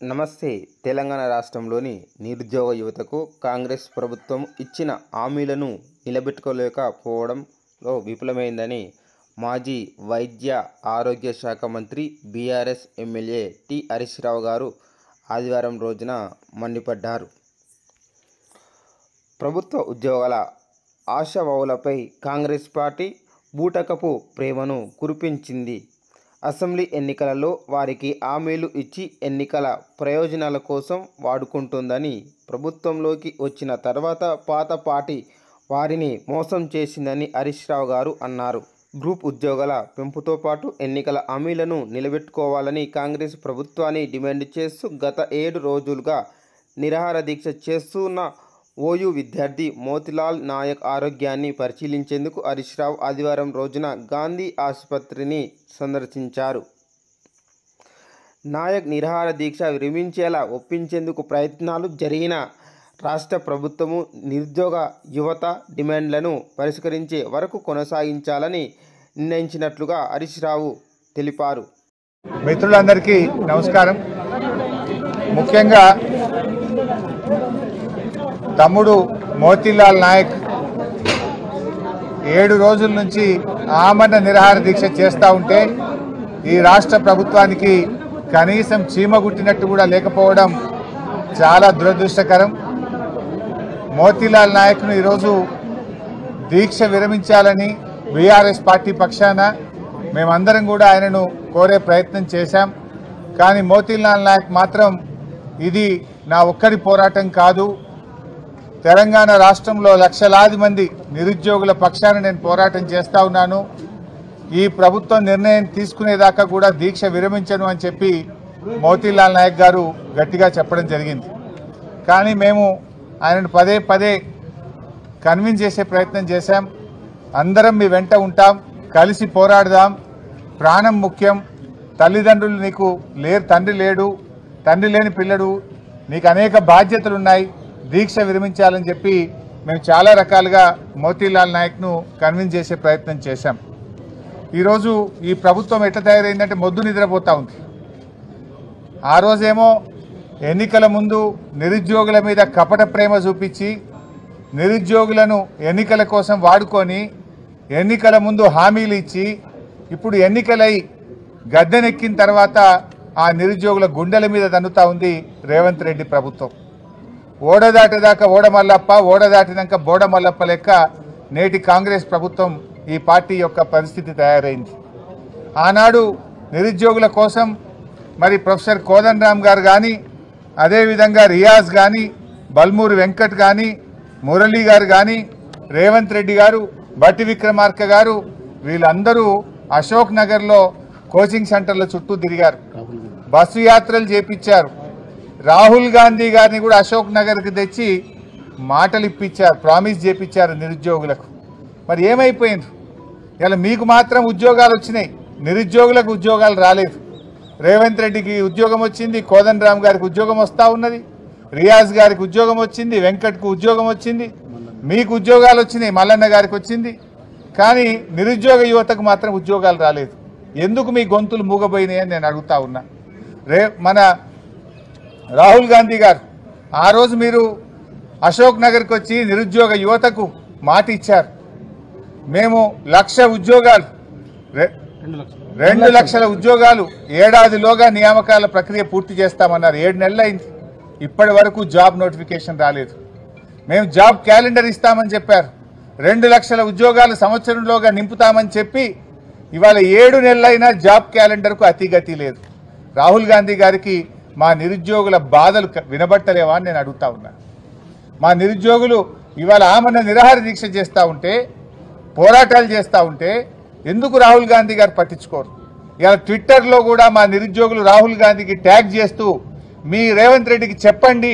నమస్తే. తెలంగాణ రాష్ట్రంలోని నిరుద్యోగ యువతకు కాంగ్రెస్ ప్రభుత్వం ఇచ్చిన హామీలను నిలబెట్టుకోలేకపోవడంలో విఫలమైందని మాజీ వైద్య ఆరోగ్య శాఖ మంత్రి BRS MLA T Harish Rao గారు ఆదివారం రోజున మండిపడ్డారు. ప్రభుత్వ ఉద్యోగాల ఆశావాహులపై కాంగ్రెస్ పార్టీ బూటకపు ప్రేమను కురిపించింది. అసెంబ్లీ ఎన్నికలలో వారికి హామీలు ఇచ్చి ఎన్నికల ప్రయోజనాల కోసం వాడుకుంటుందని, ప్రభుత్వంలోకి వచ్చిన తర్వాత పాత పార్టీ వారిని మోసం చేసిందని హరీష్ రావు గారు అన్నారు. గ్రూప్ ఉద్యోగాల పెంపుతో పాటు ఎన్నికల హామీలను నిలబెట్టుకోవాలని కాంగ్రెస్ ప్రభుత్వాన్ని డిమాండ్ చేస్తూ గత 7 రోజులుగా నిరాహార దీక్ష చేస్తున్న ఓయూ విద్యార్థి మోతీలాల్ నాయక్ ఆరోగ్యాన్ని పరిశీలించేందుకు హరీష్ రావు ఆదివారం రోజున గాంధీ ఆసుపత్రిని సందర్శించారు. నాయక్ నిరాహార దీక్ష విరమించేలా ఒప్పించేందుకు ప్రయత్నాలు జరిగిన రాష్ట్ర ప్రభుత్వము నిరుద్యోగ యువత డిమాండ్లను పరిష్కరించే వరకు కొనసాగించాలని నిర్ణయించినట్లుగా హరీష్ రావు తెలిపారు. మిత్రులందరికీ నమస్కారం. ముఖ్యంగా తమ్ముడు మోతీలాల్ నాయక్ 7 రోజుల నుంచి ఆమరణ నిరాహార దీక్ష చేస్తూ ఉంటే ఈ రాష్ట్ర ప్రభుత్వానికి కనీసం చీమ గుట్టినట్టు కూడా లేకపోవడం చాలా దురదృష్టకరం. మోతీలాల్ నాయక్ను ఈరోజు దీక్ష విరమించాలని బీఆర్ఎస్ పార్టీ పక్షాన మేమందరం కూడా ఆయనను కోరే ప్రయత్నం చేశాం. కానీ మోతీలాల్ నాయక్ మాత్రం ఇది నా ఒక్కరి పోరాటం కాదు, తెలంగాణ రాష్ట్రంలో లక్షలాది మంది నిరుద్యోగుల పక్షాన నేను పోరాటం చేస్తూ ఉన్నాను, ఈ ప్రభుత్వం నిర్ణయం తీసుకునేదాకా కూడా దీక్ష విరమించను అని చెప్పి మోతీలాల్ నాయక్ గారు గట్టిగా చెప్పడం జరిగింది. కానీ మేము ఆయనను పదే పదే కన్విన్స్ చేసే ప్రయత్నం చేశాం. అందరం మీ వెంట ఉంటాం, కలిసి పోరాడదాం, ప్రాణం ముఖ్యం, తల్లిదండ్రులు నీకు లేరు, తండ్రి లేడు, తండ్రి లేని పిల్లడు, నీకు అనేక బాధ్యతలు ఉన్నాయి, దీక్ష విరమించాలని చెప్పి మేము చాలా రకాలుగా మోతీలాల్ నాయక్ను కన్విన్స్ చేసే ప్రయత్నం చేశాం. ఈరోజు ఈ ప్రభుత్వం ఎట్లా తయారైందంటే మొద్దు నిద్రపోతూ ఉంది. ఆ రోజేమో ఎన్నికల ముందు నిరుద్యోగుల మీద కపట ప్రేమ చూపించి నిరుద్యోగులను ఎన్నికల కోసం వాడుకొని ఎన్నికల ముందు హామీలు ఇచ్చి ఇప్పుడు ఎన్నికలై గద్దెనెక్కిన తర్వాత ఆ నిరుద్యోగుల గుండెల మీద తన్నుతా ఉంది రేవంత్ రెడ్డి ప్రభుత్వం. ఓడదాటేదాకా ఓడమల్లప్ప, ఓడదాటినాక బోడమల్లప్ప లెక్క నేటి కాంగ్రెస్ ప్రభుత్వం ఈ పార్టీ యొక్క పరిస్థితి తయారైంది. ఆనాడు నిరుద్యోగుల కోసం మరి ప్రొఫెసర్ కోదండరామ్ గారు కానీ, అదేవిధంగా రియాజ్ కానీ, బల్మూరి వెంకట్ కానీ, మురళీ గారు కానీ, రేవంత్ రెడ్డి గారు, బట్టి విక్రమార్క గారు, వీళ్ళందరూ అశోక్ నగర్లో కోచింగ్ సెంటర్ల చుట్టూ తిరిగారు, బస్సు యాత్రలు చేపించారు. రాహుల్ గాంధీ గారిని కూడా అశోక్ నగర్కి తెచ్చి మాటలు ఇప్పించారు, ప్రామిస్ చేపించారు నిరుద్యోగులకు. మరి ఏమైపోయింది? ఇలా మీకు మాత్రం ఉద్యోగాలు వచ్చినాయి, నిరుద్యోగులకు ఉద్యోగాలు రాలేదు. రేవంత్ రెడ్డికి ఉద్యోగం వచ్చింది, కోదండరామ్ గారికి ఉద్యోగం వస్తూ ఉన్నది, రియాజ్ గారికి ఉద్యోగం వచ్చింది, వెంకట్కు ఉద్యోగం వచ్చింది, మీకు ఉద్యోగాలు వచ్చినాయి, మల్లన్న గారికి వచ్చింది. కానీ నిరుద్యోగ యువతకు మాత్రం ఉద్యోగాలు రాలేదు. ఎందుకు మీ గొంతులు మూగబోయినాయని నేను అడుగుతా ఉన్నా. మన రాహుల్ గాంధీ గారు ఆ రోజు మీరు అశోక్ నగర్కి వచ్చి నిరుద్యోగ యువతకు మాట ఇచ్చారు, మేము 1,00,000 ఉద్యోగాలు 2 లక్షల ఉద్యోగాలు ఏడాదిలోగా నియామకాల ప్రక్రియ పూర్తి చేస్తామన్నారు. 7 నెలలు అయింది, ఇప్పటి వరకు జాబ్ నోటిఫికేషన్ రాలేదు. మేము జాబ్ క్యాలెండర్ ఇస్తామని చెప్పారు, 2 లక్షల ఉద్యోగాలు సంవత్సరంలోగా నింపుతామని చెప్పి ఇవాళ 7 నెలలైనా జాబ్ క్యాలెండర్కు అతిగతి లేదు. రాహుల్ గాంధీ గారికి మా నిరుద్యోగుల బాధలు వినబట్టలేవా అని నేను అడుగుతా ఉన్నా. మా నిరుద్యోగులు ఇవాళ ఆమరణ నిరాహార దీక్ష చేస్తూ ఉంటే, పోరాటాలు చేస్తూ ఉంటే ఎందుకు రాహుల్ గాంధీ గారు పట్టించుకోరు? ఇవాళ ట్విట్టర్లో కూడా మా నిరుద్యోగులు రాహుల్ గాంధీకి ట్యాగ్ చేస్తూ మీ రేవంత్ రెడ్డికి చెప్పండి,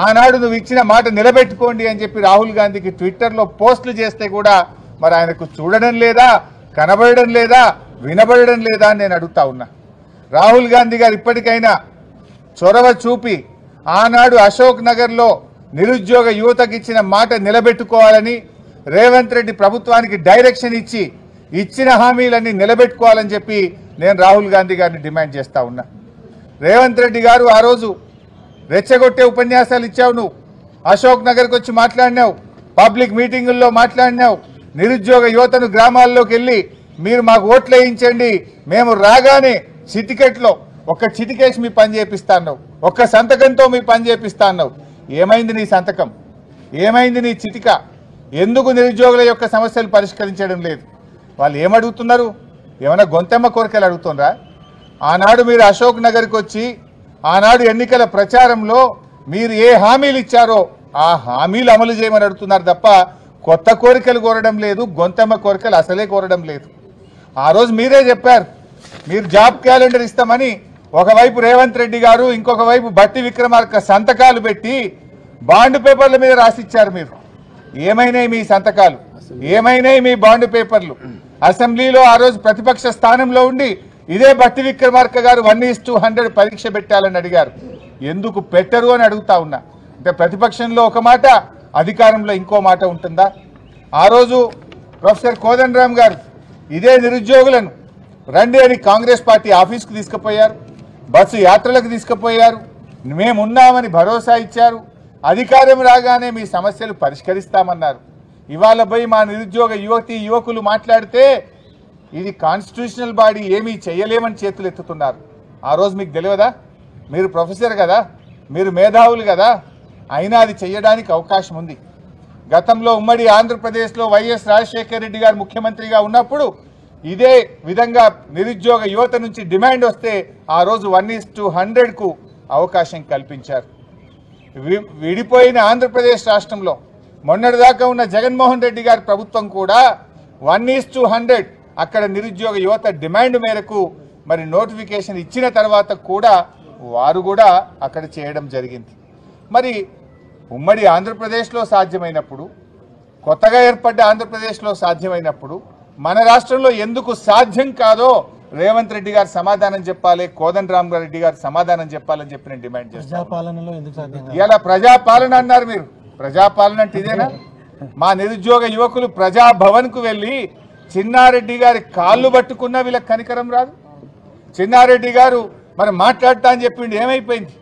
ఆనాడు నువ్వు ఇచ్చిన మాట నిలబెట్టుకోండి అని చెప్పి రాహుల్ గాంధీకి ట్విట్టర్లో పోస్టులు చేస్తే కూడా మరి ఆయనకు చూడడం లేదా, కనబడడం లేదా, వినబడడం లేదా అని నేను అడుగుతా ఉన్నా. రాహుల్ గాంధీ గారు ఇప్పటికైనా చొరవ చూపి ఆనాడు అశోక్ నగర్లో నిరుద్యోగ యువతకు ఇచ్చిన మాట నిలబెట్టుకోవాలని రేవంత్ రెడ్డి ప్రభుత్వానికి డైరెక్షన్ ఇచ్చి ఇచ్చిన హామీలన్నీ నిలబెట్టుకోవాలని చెప్పి నేను రాహుల్ గాంధీ గారిని డిమాండ్ చేస్తా ఉన్నా. రేవంత్ రెడ్డి గారు ఆ రోజు రెచ్చగొట్టే ఉపన్యాసాలు ఇచ్చావు. నువ్వు అశోక్ నగర్కి వచ్చి మాట్లాడినావు, పబ్లిక్ మీటింగుల్లో మాట్లాడినావు. నిరుద్యోగ యువతను గ్రామాల్లోకి వెళ్ళి మీరు మాకు ఓట్లు వేయించండి, మేము రాగానే చిటికెట్లో ఒక్క చిటికేసి మీ పని చేపిస్తాను, ఒక్క సంతకంతో మీ పని చేపిస్తాను. ఏమైంది నీ సంతకం? ఏమైంది నీ చిటిక? ఎందుకు నిరుద్యోగుల యొక్క సమస్యలు పరిష్కరించడం లేదు? వాళ్ళు ఏమడుగుతున్నారు? ఏమైనా గొంతెమ్మ కోరికలు అడుగుతున్నారా? ఆనాడు మీరు అశోక్ నగర్కి వచ్చి ఆనాడు ఎన్నికల ప్రచారంలో మీరు ఏ హామీలు ఇచ్చారో ఆ హామీలు అమలు చేయమని అడుగుతున్నారు తప్ప కొత్త కోరికలు కోరడం లేదు, గొంతెమ్మ కోరికలు అసలే కోరడం లేదు. ఆ రోజు మీరే చెప్పారు మీరు జాబ్ క్యాలెండర్ ఇస్తామని. ఒకవైపు రేవంత్ రెడ్డి గారు, ఇంకొక వైపు బట్టి విక్రమార్క సంతకాలు పెట్టి బాండ్ పేపర్ల మీద రాసిచ్చారు. మీరు ఏమైనాయి మీ సంతకాలు? ఏమైనాయి మీ బాండ్ పేపర్లు? అసెంబ్లీలో ఆ రోజు ప్రతిపక్ష స్థానంలో ఉండి ఇదే బట్టి విక్రమార్క గారు 1:100 పరీక్ష పెట్టాలని అడిగారు. ఎందుకు పెట్టరు అని అడుగుతా ఉన్నా. అంటే ప్రతిపక్షంలో ఒక మాట, అధికారంలో ఇంకో మాట ఉంటుందా? ఆ రోజు ప్రొఫెసర్ కోదండరామ్ గారు ఇదే నిరుద్యోగులను రండి అని కాంగ్రెస్ పార్టీ ఆఫీస్కు తీసుకుపోయారు, బస్సు యాత్రలకు తీసుకుపోయారు, మేమున్నామని భరోసా ఇచ్చారు. అధికారం రాగానే మీ సమస్యలు పరిష్కరిస్తామన్నారు. ఇవాళ పోయి మా నిరుద్యోగ యువతి యువకులు మాట్లాడితే ఇది కాన్స్టిట్యూషనల్ బాడీ, ఏమీ చేయలేమని చేతులు ఎత్తుతున్నారు. ఆ రోజు మీకు తెలియదా? మీరు ప్రొఫెసర్ కదా, మీరు మేధావులు కదా, అయినా అది చేయడానికి అవకాశం ఉంది. గతంలో ఉమ్మడి ఆంధ్రప్రదేశ్లో వైఎస్ రాజశేఖర రెడ్డి గారు ముఖ్యమంత్రిగా ఉన్నప్పుడు ఇదే విధంగా నిరుద్యోగ యువత నుంచి డిమాండ్ వస్తే ఆ రోజు 1:100కు అవకాశం కల్పించారు. విడిపోయిన ఆంధ్రప్రదేశ్ రాష్ట్రంలో మొన్నటిదాకా ఉన్న జగన్మోహన్ రెడ్డి గారి ప్రభుత్వం కూడా 1:100 అక్కడ నిరుద్యోగ యువత డిమాండ్ మేరకు మరి నోటిఫికేషన్ ఇచ్చిన తర్వాత కూడా వారు కూడా అక్కడ చేయడం జరిగింది. మరి ఉమ్మడి ఆంధ్రప్రదేశ్లో సాధ్యమైనప్పుడు, కొత్తగా ఏర్పడ్డ ఆంధ్రప్రదేశ్లో సాధ్యమైనప్పుడు మన రాష్ట్రంలో ఎందుకు సాధ్యం కాదో రేవంత్ రెడ్డి గారు సమాధానం చెప్పాలి, కోదండరామ్ రెడ్డి గారు సమాధానం చెప్పాలని చెప్పి నేను డిమాండ్ చేస్తాను. ఇలా ప్రజాపాలన అన్నారు మీరు. ప్రజాపాలన అంటే ఇదేనా? మా నిరుద్యోగ యువకులు ప్రజాభవన్కు వెళ్ళి చిన్నారెడ్డి గారి కాళ్ళు పట్టుకున్న వీళ్ళకి కనికరం రాదు. చిన్నారెడ్డి గారు మరి మాట్లాడతా అని చెప్పిండు, ఏమైపోయింది?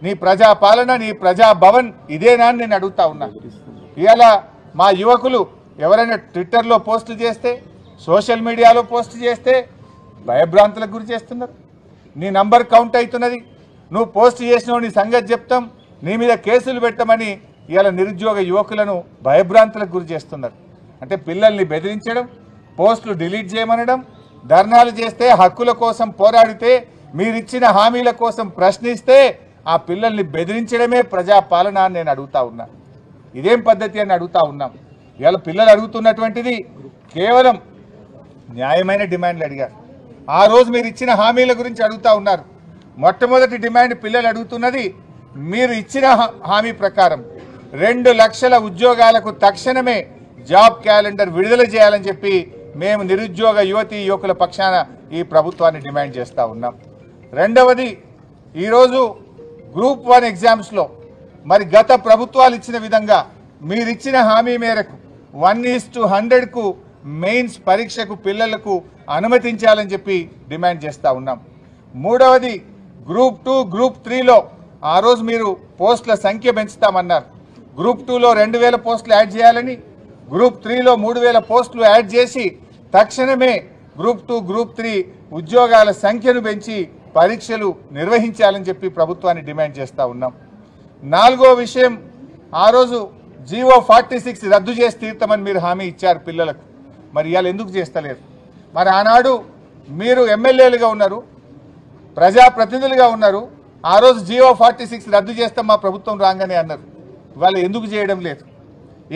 నీ ప్రజాపాలన, నీ ప్రజాభవన్ ఇదేనా అని నేను అడుగుతా ఉన్నా. ఇవాళ మా యువకులు ఎవరైనా ట్విట్టర్లో పోస్టు చేస్తే, సోషల్ మీడియాలో పోస్ట్ చేస్తే భయభ్రాంతులకు గురి చేస్తున్నారు. నీ నంబర్ కౌంట్ అవుతున్నది, నువ్వు పోస్ట్ చేసినావు, నీ సంగతి చెప్తాం, నీ మీద కేసులు పెట్టమని ఇవాళ నిరుద్యోగ యువకులను భయభ్రాంతులకు గురి చేస్తున్నారు. అంటే పిల్లల్ని బెదిరించడం, పోస్టులు డిలీట్ చేయమనడం, ధర్నాలు చేస్తే, హక్కుల కోసం పోరాడితే, మీరిచ్చిన హామీల కోసం ప్రశ్నిస్తే ఆ పిల్లల్ని బెదిరించడమే ప్రజాపాలన అని నేను అడుగుతా ఉన్నా. ఇదేం పద్ధతి అని అడుగుతా ఉన్నాం. ఇవాళ పిల్లలు అడుగుతున్నటువంటిది కేవలం న్యాయమైన డిమాండ్లు అడిగారు. ఆ రోజు మీరు ఇచ్చిన హామీల గురించి అడుగుతా ఉన్నారు. మొట్టమొదటి డిమాండ్ పిల్లలు అడుగుతున్నది, మీరు ఇచ్చిన హామీ ప్రకారం 2 లక్షల ఉద్యోగాలకు తక్షణమే జాబ్ క్యాలెండర్ విడుదల చేయాలని చెప్పి మేము నిరుద్యోగ యువతి యువకుల పక్షాన ఈ ప్రభుత్వాన్ని డిమాండ్ చేస్తూ ఉన్నాం. రెండవది, ఈరోజు గ్రూప్ 1 ఎగ్జామ్స్లో మరి గత ప్రభుత్వాలు ఇచ్చిన విధంగా మీరిచ్చిన హామీ మేరకు 1:100కు మెయిన్స్ పరీక్షకు పిల్లలకు అనుమతించాలని చెప్పి డిమాండ్ చేస్తూ ఉన్నాం. మూడవది, గ్రూప్ 2, గ్రూప్ 3లో ఆ రోజు మీరు పోస్టుల సంఖ్య పెంచుతామన్నారు. గ్రూప్ 2లో 2000 పోస్టులు యాడ్ చేయాలని, గ్రూప్ 3లో 3000 పోస్టులు యాడ్ చేసి తక్షణమే గ్రూప్ 2, గ్రూప్ 3 ఉద్యోగాల సంఖ్యను పెంచి పరీక్షలు నిర్వహించాలని చెప్పి ప్రభుత్వాన్ని డిమాండ్ చేస్తూ ఉన్నాం. నాలుగో విషయం, ఆ రోజు జీవో 46 రద్దు చేసి తీర్తామని మీరు హామీ ఇచ్చారు పిల్లలకు. మరి ఇవాళ ఎందుకు చేస్తలేరు? మరి ఆనాడు మీరు ఎమ్మెల్యేలుగా ఉన్నారు, ప్రజాప్రతినిధులుగా ఉన్నారు. ఆ రోజు జీవో 46 రద్దు చేస్తాం మా ప్రభుత్వం రాగానే అన్నారు. ఇవాళ ఎందుకు చేయడం లేదు?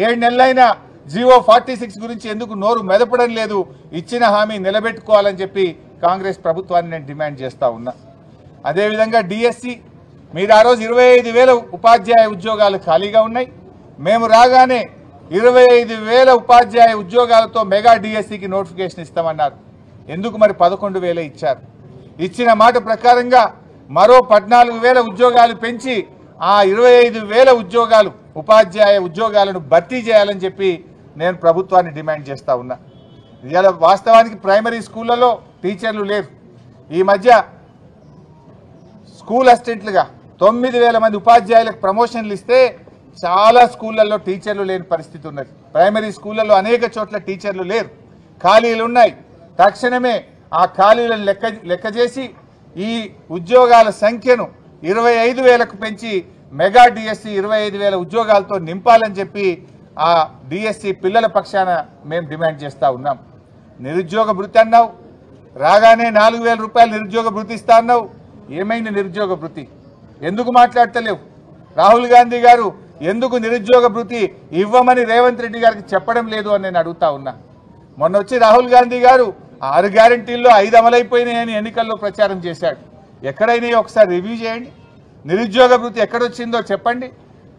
7 నెలలైనా జీవో 46 గురించి ఎందుకు నోరు మెదపడం లేదు? ఇచ్చిన హామీ నిలబెట్టుకోవాలని చెప్పి కాంగ్రెస్ ప్రభుత్వాన్ని నేను డిమాండ్ చేస్తూ ఉన్నా. అదేవిధంగా డిఎస్సి, మీరు ఆ రోజు 25,000 ఉపాధ్యాయ ఉద్యోగాలు ఖాళీగా ఉన్నాయి. మేము రాగానే 25,000 ఉపాధ్యాయ ఉద్యోగాలతో మెగా డిఎస్సికి నోటిఫికేషన్ ఇస్తామన్నారు. ఎందుకు మరి 11,000 ఇచ్చారు? ఇచ్చిన మాట ప్రకారంగా మరో 14,000 ఉద్యోగాలు పెంచి ఆ 25,000 ఉద్యోగాలు ఉపాధ్యాయ ఉద్యోగాలను భర్తీ చేయాలని చెప్పి నేను ప్రభుత్వాన్ని డిమాండ్ చేస్తూ ఉన్నా. ఇవాళ వాస్తవానికి ప్రైమరీ స్కూళ్ళలో టీచర్లు లేరు. ఈ మధ్య స్కూల్ అసిస్టెంట్లుగా 9,000 మంది ఉపాధ్యాయులకు ప్రమోషన్లు ఇస్తే చాలా స్కూళ్ళల్లో టీచర్లు లేని పరిస్థితి ఉన్నది. ప్రైమరీ స్కూళ్ళల్లో అనేక చోట్ల టీచర్లు లేరు, ఖాళీలు ఉన్నాయి. తక్షణమే ఆ ఖాళీలను లెక్క చేసి ఈ ఉద్యోగాల సంఖ్యను 25,000కు పెంచి మెగా డిఎస్సి 25,000 ఉద్యోగాలతో నింపాలని చెప్పి ఆ డిఎస్సి పిల్లల పక్షాన మేము డిమాండ్ చేస్తూ ఉన్నాం. నిరుద్యోగ భృతి అన్నావు, రాగానే 4,000 రూపాయలు నిరుద్యోగ భృతి ఇస్తా అన్నావు. ఏమైంది నిరుద్యోగ భృతి? ఎందుకు మాట్లాడతలేవు? రాహుల్ గాంధీ గారు ఎందుకు నిరుద్యోగ భృతి ఇవ్వమని రేవంత్ రెడ్డి గారికి చెప్పడం లేదు అని నేను అడుగుతా ఉన్నా. మొన్న వచ్చి రాహుల్ గాంధీ గారు 6 గ్యారంటీల్లో 5 అమలైపోయినాయని ఎన్నికల్లో ప్రచారం చేశాడు. ఎక్కడైనా ఒకసారి రివ్యూ చేయండి. నిరుద్యోగ భృతి ఎక్కడొచ్చిందో చెప్పండి.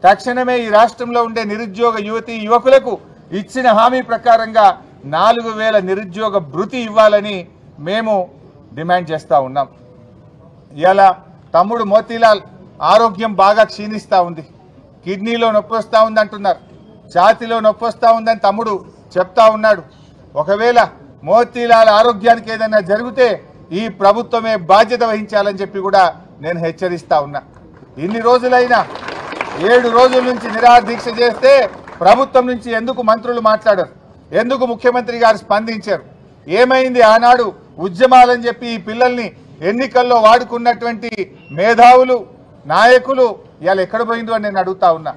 తక్షణమే ఈ రాష్ట్రంలో ఉండే నిరుద్యోగ యువతీ యువకులకు ఇచ్చిన హామీ ప్రకారంగా 4,000 నిరుద్యోగ భృతి ఇవ్వాలని మేము డిమాండ్ చేస్తూ ఉన్నాం. ఇలా తమ్ముడు మోతీలాల్ ఆరోగ్యం బాగా క్షీణిస్తూ ఉంది, కిడ్నీలో నొప్పి వస్తూ ఉంది అంటున్నారు, ఛాతీలో నొప్పి వస్తూ ఉందని తమ్ముడు చెప్తా ఉన్నాడు. ఒకవేళ మోతీలాల్ ఆరోగ్యానికి ఏదైనా జరిగితే ఈ ప్రభుత్వమే బాధ్యత వహించాలని చెప్పి కూడా నేను హెచ్చరిస్తా ఉన్నా. ఇన్ని రోజులైనా 7 రోజుల నుంచి నిరాహార దీక్ష చేస్తే ప్రభుత్వం నుంచి ఎందుకు మంత్రులు మాట్లాడారు? ఎందుకు ముఖ్యమంత్రి గారు స్పందించారు? ఏమైంది? ఆనాడు ఉద్యమాలని చెప్పి ఈ పిల్లల్ని ఎన్నికల్లో వాడుకున్నటువంటి మేధావులు నాయకులు ఇవాళ ఎక్కడ పోయిందో అని నేను అడుగుతా ఉన్నా.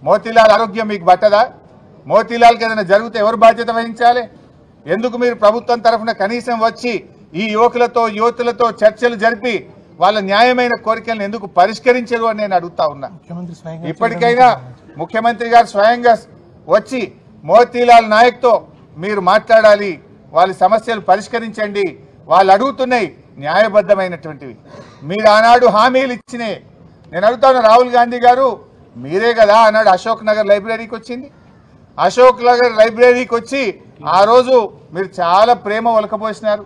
మోతీలాల్ ఆరోగ్యం మీకు పట్టదా? మోతీలాల్కి ఏదైనా జరిగితే ఎవరు బాధ్యత వహించాలి? ఎందుకు మీరు ప్రభుత్వం తరఫున కనీసం వచ్చి ఈ యువతులతో చర్చలు జరిపి వాళ్ళ న్యాయమైన కోరికలను ఎందుకు పరిష్కరించరు అని నేను అడుగుతా ఉన్నా. ఇప్పటికైనా ముఖ్యమంత్రి గారు స్వయంగా వచ్చి మోతీలాల్ నాయక్తో మీరు మాట్లాడాలి, వాళ్ళ సమస్యలు పరిష్కరించండి. వాళ్ళు అడుగుతున్నాయి న్యాయబద్ధమైనటువంటివి. మీరు ఆనాడు హామీలు ఇచ్చినే. నేను అడుగుతాను, రాహుల్ గాంధీ గారు మీరే కదా ఆనాడు అశోక్ నగర్ లైబ్రరీకి వచ్చింది. అశోక్ నగర్ లైబ్రరీకి వచ్చి ఆ రోజు మీరు చాలా ప్రేమ ఒలకపోసినారు,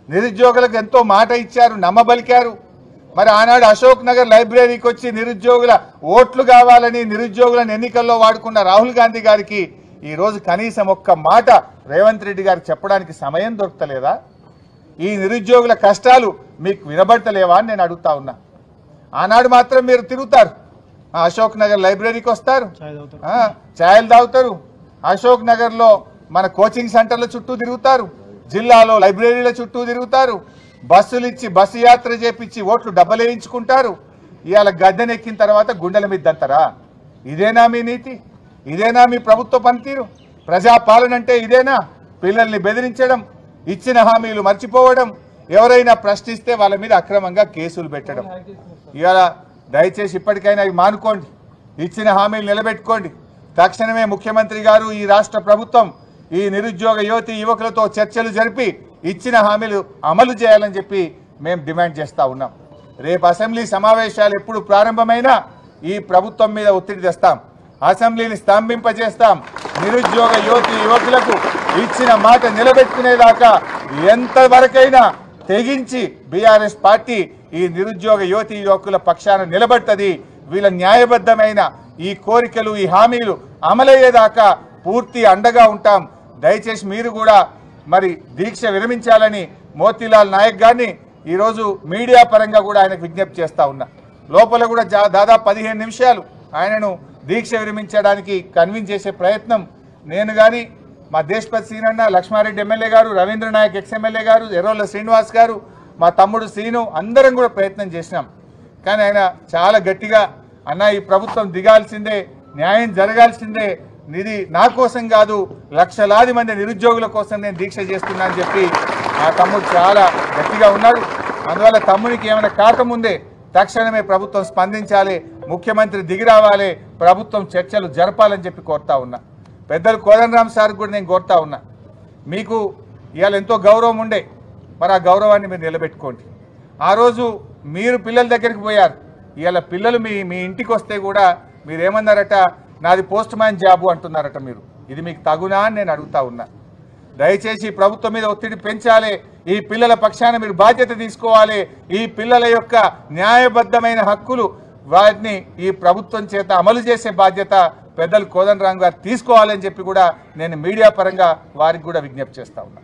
నిరుద్యోగులకు ఎంతో మాట ఇచ్చారు, నమ్మబలికారు. మరి ఆనాడు అశోక్ నగర్ లైబ్రరీకి వచ్చి నిరుద్యోగుల ఓట్లు కావాలని నిరుద్యోగులను ఎన్నికల్లో వాడుకున్న రాహుల్ గాంధీ గారికి ఈరోజు కనీసం ఒక్క మాట రేవంత్ రెడ్డి గారికి చెప్పడానికి సమయం దొరకలేదా? ఈ నిరుద్యోగుల కష్టాలు మీకు వినబడతలేవా అని నేను అడుగుతా ఉన్నా. ఆనాడు మాత్రం మీరు తిరుగుతారు, అశోక్ నగర్ లైబ్రరీకి వస్తారు, ఛాయలు తాగుతారు, అశోక్ నగర్లో మన కోచింగ్ సెంటర్ల చుట్టూ తిరుగుతారు, జిల్లాలో లైబ్రరీల చుట్టూ తిరుగుతారు, బస్సులు ఇచ్చి బస్సు యాత్ర చేపించి ఓట్లు డబ్బలేయించుకుంటారు. ఇవాళ గద్దెనెక్కిన తర్వాత గుండెల మీద దంతరా? ఇదేనా మీ నీతి? ఇదేనా మీ ప్రభుత్వ పనితీరు? ప్రజాపాలన అంటే ఇదేనా? పిల్లల్ని బెదిరించడం, ఇచ్చిన హామీలు మర్చిపోవడం, ఎవరైనా ప్రశ్నిస్తే వాళ్ళ మీద అక్రమంగా కేసులు పెట్టడం. ఇవాళ దయచేసి ఇప్పటికైనా ఇవి మానుకోండి, ఇచ్చిన హామీలు నిలబెట్టుకోండి. తక్షణమే ముఖ్యమంత్రి గారు, ఈ రాష్ట్ర ప్రభుత్వం ఈ నిరుద్యోగ యువతీ యువకులతో చర్చలు జరిపి ఇచ్చిన హామీలు అమలు చేయాలని చెప్పి మేము డిమాండ్ చేస్తూ ఉన్నాం. రేపు అసెంబ్లీ సమావేశాలు ఎప్పుడు ప్రారంభమైనా ఈ ప్రభుత్వం మీద ఒత్తిడి తెస్తాం, అసెంబ్లీని స్తంభింపజేస్తాం. నిరుద్యోగ యువతీ యువకులకు ఇచ్చిన మాట నిలబెట్టుకునేదాకా ఎంతవరకైనా తెగించి బీఆర్ఎస్ పార్టీ ఈ నిరుద్యోగ యువతీ యువకుల పక్షాన నిలబడుతుంది. వీళ్ళ న్యాయబద్ధమైన ఈ కోరికలు, ఈ హామీలు అమలయ్యేదాకా పూర్తి అండగా ఉంటాం. దయచేసి మీరు కూడా మరి దీక్ష విరమించాలని మోతీలాల్ నాయక్ గారిని ఈరోజు మీడియా పరంగా కూడా ఆయనకు విజ్ఞప్తి చేస్తూ ఉన్నా. లోపల కూడా దాదాపు 15 నిమిషాలు ఆయనను దీక్ష విరమించడానికి కన్విన్స్ చేసే ప్రయత్నం నేను కానీ, మా దేశపతి సీనన్న, లక్ష్మారెడ్డి ఎమ్మెల్యే గారు, రవీంద్ర నాయక్ ఎక్స్ఎమ్మెల్యే గారు, ఎర్రోళ్ళ శ్రీనివాస్ గారు, మా తమ్ముడు శ్రీను అందరం కూడా ప్రయత్నం చేసినాం. కానీ ఆయన చాలా గట్టిగా అన్న ఈ ప్రభుత్వం దిగాల్సిందే, న్యాయం జరగాల్సిందే, ఇది నా కోసం కాదు లక్షలాది మంది నిరుద్యోగుల కోసం నేను దీక్ష చేస్తున్నా అని చెప్పి ఆ తమ్ముడు చాలా గట్టిగా ఉన్నాడు. అందువల్ల తమ్మునికి ఏమైనా కాకముందే తక్షణమే ప్రభుత్వం స్పందించాలి, ముఖ్యమంత్రి దిగి రావాలి, ప్రభుత్వం చర్చలు జరపాలని చెప్పి కోరుతా ఉన్నా. పెద్దలు కోదండరామ్ సార్ కూడా నేను కోరుతా ఉన్నా, మీకు ఇవాళ ఎంతో గౌరవం ఉండే, మరి ఆ గౌరవాన్ని మీరు నిలబెట్టుకోండి. ఆ రోజు మీరు పిల్లల దగ్గరికి పోయారు, ఇవాళ పిల్లలు మీ ఇంటికి వస్తే కూడా మీరు ఏమన్నారట, నాది పోస్ట్ మ్యాన్ జాబు అంటున్నారట. మీరు ఇది మీకు తగునా అని నేను అడుగుతా ఉన్నా. దయచేసి ప్రభుత్వం మీద ఒత్తిడి పెంచాలి, ఈ పిల్లల పక్షాన మీరు బాధ్యత తీసుకోవాలి. ఈ పిల్లల యొక్క న్యాయబద్ధమైన హక్కులు వాటిని ఈ ప్రభుత్వం చేత అమలు చేసే బాధ్యత పెద్దలు కోదండరామ్ గారు తీసుకోవాలని చెప్పి కూడా నేను మీడియా పరంగా వారికి కూడా విజ్ఞప్తి చేస్తా ఉన్నా.